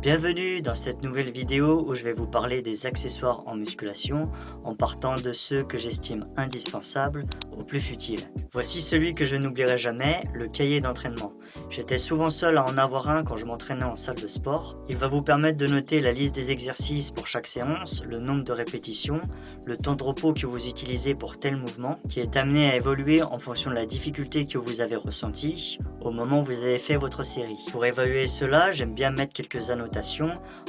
Bienvenue dans cette nouvelle vidéo où je vais vous parler des accessoires en musculation en partant de ceux que j'estime indispensables aux plus futiles. Voici celui que je n'oublierai jamais, le cahier d'entraînement. J'étais souvent seul à en avoir un quand je m'entraînais en salle de sport. Il va vous permettre de noter la liste des exercices pour chaque séance, le nombre de répétitions, le temps de repos que vous utilisez pour tel mouvement, qui est amené à évoluer en fonction de la difficulté que vous avez ressentie au moment où vous avez fait votre série. Pour évaluer cela, j'aime bien mettre quelques annotations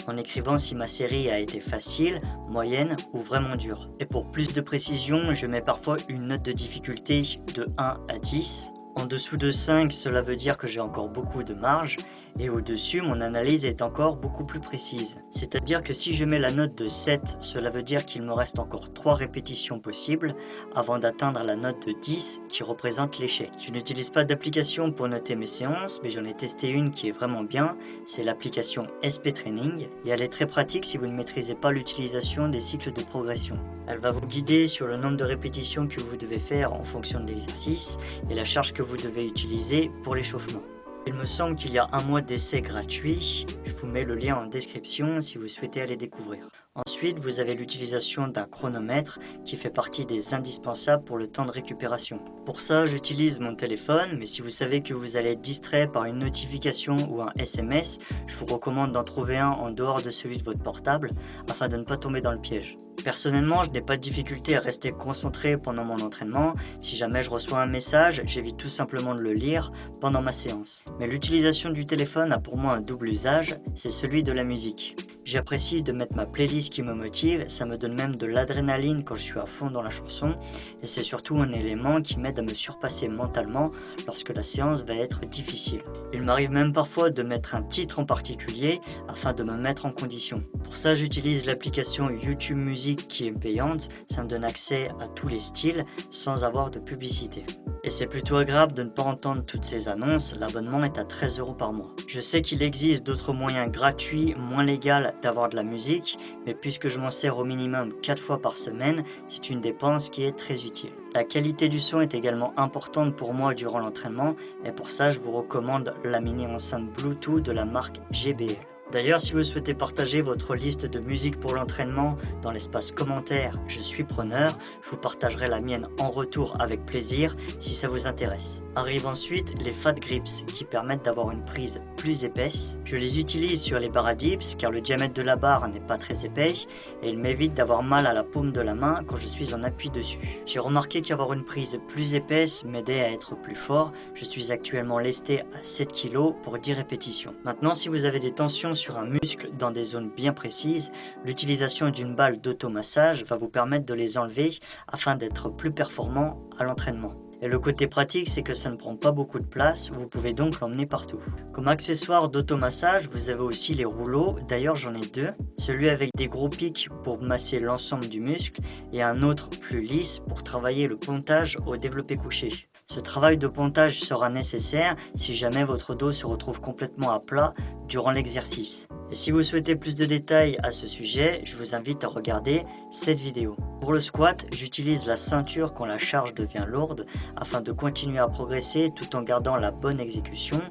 en écrivant si ma série a été facile, moyenne ou vraiment dure. Et pour plus de précision, je mets parfois une note de difficulté de 1 à 10. En dessous de 5, cela veut dire que j'ai encore beaucoup de marge, et au-dessus, mon analyse est encore beaucoup plus précise. C'est-à-dire que si je mets la note de 7, cela veut dire qu'il me reste encore 3 répétitions possibles avant d'atteindre la note de 10 qui représente l'échec. Je n'utilise pas d'application pour noter mes séances, mais j'en ai testé une qui est vraiment bien, c'est l'application SP Training, et elle est très pratique si vous ne maîtrisez pas l'utilisation des cycles de progression. Elle va vous guider sur le nombre de répétitions que vous devez faire en fonction de l'exercice et la charge que vous devez utiliser pour l'échauffement. Il me semble qu'il y a un mois d'essai gratuit, je vous mets le lien en description si vous souhaitez aller découvrir. Ensuite, vous avez l'utilisation d'un chronomètre qui fait partie des indispensables pour le temps de récupération. Pour ça, j'utilise mon téléphone, mais si vous savez que vous allez être distrait par une notification ou un SMS, je vous recommande d'en trouver un en dehors de celui de votre portable afin de ne pas tomber dans le piège. Personnellement, je n'ai pas de difficulté à rester concentré pendant mon entraînement. Si jamais je reçois un message, j'évite tout simplement de le lire pendant ma séance. Mais l'utilisation du téléphone a pour moi un double usage, c'est celui de la musique. J'apprécie de mettre ma playlist qui me motive, ça me donne même de l'adrénaline quand je suis à fond dans la chanson et c'est surtout un élément qui m'aide à me surpasser mentalement lorsque la séance va être difficile. Il m'arrive même parfois de mettre un titre en particulier afin de me mettre en condition. Pour ça, j'utilise l'application YouTube Music qui est payante, ça me donne accès à tous les styles sans avoir de publicité. Et c'est plutôt agréable de ne pas entendre toutes ces annonces, l'abonnement est à 13 € par mois. Je sais qu'il existe d'autres moyens gratuits, moins légaux d'avoir de la musique, mais puisque je m'en sers au minimum 4 fois par semaine, c'est une dépense qui est très utile. La qualité du son est également importante pour moi durant l'entraînement, et pour ça je vous recommande la mini enceinte Bluetooth de la marque JBL. D'ailleurs, si vous souhaitez partager votre liste de musique pour l'entraînement dans l'espace commentaire, je suis preneur, je vous partagerai la mienne en retour avec plaisir si ça vous intéresse. Arrivent ensuite les Fat Grips qui permettent d'avoir une prise plus épaisse. Je les utilise sur les barres à dips car le diamètre de la barre n'est pas très épais et il m'évite d'avoir mal à la paume de la main quand je suis en appui dessus. J'ai remarqué qu'avoir une prise plus épaisse m'aidait à être plus fort. Je suis actuellement lesté à 7 kg pour 10 répétitions. Maintenant, si vous avez des tensions sur un muscle dans des zones bien précises, l'utilisation d'une balle d'automassage va vous permettre de les enlever afin d'être plus performant à l'entraînement. Et le côté pratique, c'est que ça ne prend pas beaucoup de place, vous pouvez donc l'emmener partout. Comme accessoire d'automassage, vous avez aussi les rouleaux, d'ailleurs j'en ai deux. Celui avec des gros pics pour masser l'ensemble du muscle et un autre plus lisse pour travailler le pontage au développé couché. Ce travail de pontage sera nécessaire si jamais votre dos se retrouve complètement à plat durant l'exercice. Et si vous souhaitez plus de détails à ce sujet, je vous invite à regarder cette vidéo. Pour le squat, j'utilise la ceinture quand la charge devient lourde afin de continuer à progresser tout en gardant la bonne exécution.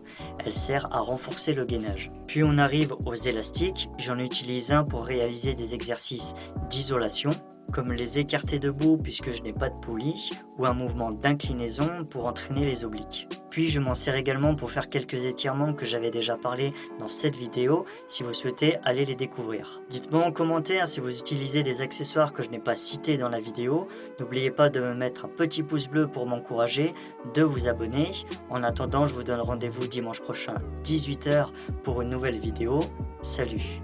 Elle sert à renforcer le gainage. Puis on arrive aux élastiques, j'en utilise un pour réaliser des exercices d'isolation, comme les écartés debout puisque je n'ai pas de poulie, ou un mouvement d'inclinaison pour entraîner les obliques. Puis je m'en sers également pour faire quelques étirements que j'avais déjà parlé dans cette vidéo, si vous souhaitez aller les découvrir. Dites-moi en commentaire si vous utilisez des accessoires que je n'ai pas cités dans la vidéo. N'oubliez pas de me mettre un petit pouce bleu pour m'encourager, de vous abonner. En attendant, je vous donne rendez-vous dimanche prochain 18 h pour une nouvelle vidéo. Salut!